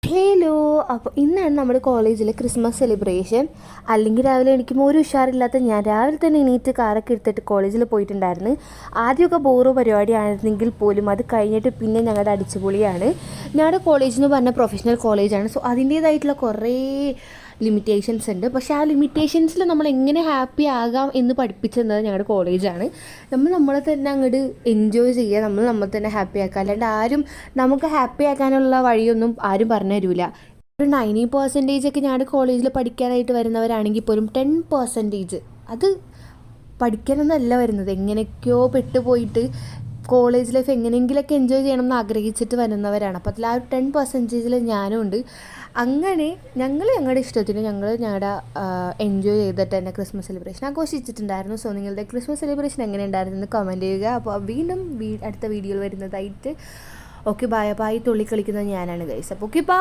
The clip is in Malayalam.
ഹലോ. അപ്പോൾ ഇന്നാണ് നമ്മുടെ കോളേജിൽ ക്രിസ്മസ് സെലിബ്രേഷൻ. അല്ലെങ്കിൽ രാവിലെ എണീക്കുമ്പോൾ ഒരു ഉഷാറില്ലാത്ത ഞാൻ രാവിലെ തന്നെ എണീറ്റ് കാറൊക്കെ എടുത്തിട്ട് കോളേജിൽ പോയിട്ടുണ്ടായിരുന്നു. ആദ്യമൊക്കെ ബോറ് പരിപാടിയായിരുന്നെങ്കിൽ പോലും അത് കഴിഞ്ഞിട്ട് പിന്നെ ഞങ്ങളുടെ അടിച്ചുപൊളിയാണ്. ഞങ്ങളുടെ കോളേജ് എന്ന് പറഞ്ഞാൽ പ്രൊഫഷണൽ കോളേജാണ്. സോ അതിൻ്റേതായിട്ടുള്ള കുറേ ലിമിറ്റേഷൻസ് ഉണ്ട്. പക്ഷേ ആ ലിമിറ്റേഷൻസിൽ നമ്മൾ എങ്ങനെ ഹാപ്പി ആകാം എന്ന് പഠിപ്പിച്ചത് ഞങ്ങളുടെ കോളേജാണ്. നമ്മളെ തന്നെ അങ്ങോട്ട് എൻജോയ് ചെയ്യുക, നമ്മൾ തന്നെ ഹാപ്പി ആക്കുക. അല്ലാണ്ട് ആരും നമുക്ക് ഹാപ്പി ആക്കാനുള്ള വഴിയൊന്നും ആരും പറഞ്ഞു തരില്ല. ഒരു 90% ഒക്കെ ഞങ്ങളുടെ കോളേജിൽ പഠിക്കാനായിട്ട് വരുന്നവരാണെങ്കിൽ പോലും 10% അത് പഠിക്കാനൊന്നല്ല വരുന്നത്, എങ്ങനെയൊക്കെയോ പെട്ടുപോയിട്ട് കോളേജ് ലൈഫ് എങ്ങനെയെങ്കിലുമൊക്കെ എൻജോയ് ചെയ്യണം എന്ന് ആഗ്രഹിച്ചിട്ട് വരുന്നവരാണ്. അപ്പോൾ അതിൽ ആ ഒരു 10%-ൽ ഞാനും ഉണ്ട്. അങ്ങനെ ഞങ്ങളുടെ ഇഷ്ടത്തിന് ഞങ്ങളുടെ എൻജോയ് ചെയ്തിട്ട് തന്നെ ക്രിസ്മസ് സെലിബ്രേഷൻ ആഘോഷിച്ചിട്ടുണ്ടായിരുന്നു. സോ നിങ്ങളുടെ ക്രിസ്മസ് സെലിബ്രേഷൻ എങ്ങനെ ഉണ്ടായിരുന്നു എന്ന് കമൻറ്റ് ചെയ്യുക. അപ്പോൾ വീണ്ടും അടുത്ത വീഡിയോയിൽ വരുന്നതായിട്ട് ഓക്കെ. ബായ്. തുള്ളി കളിക്കുന്നത് ഞാനാണ് ഗൈസ്. അപ്പോൾ ഓക്കെ.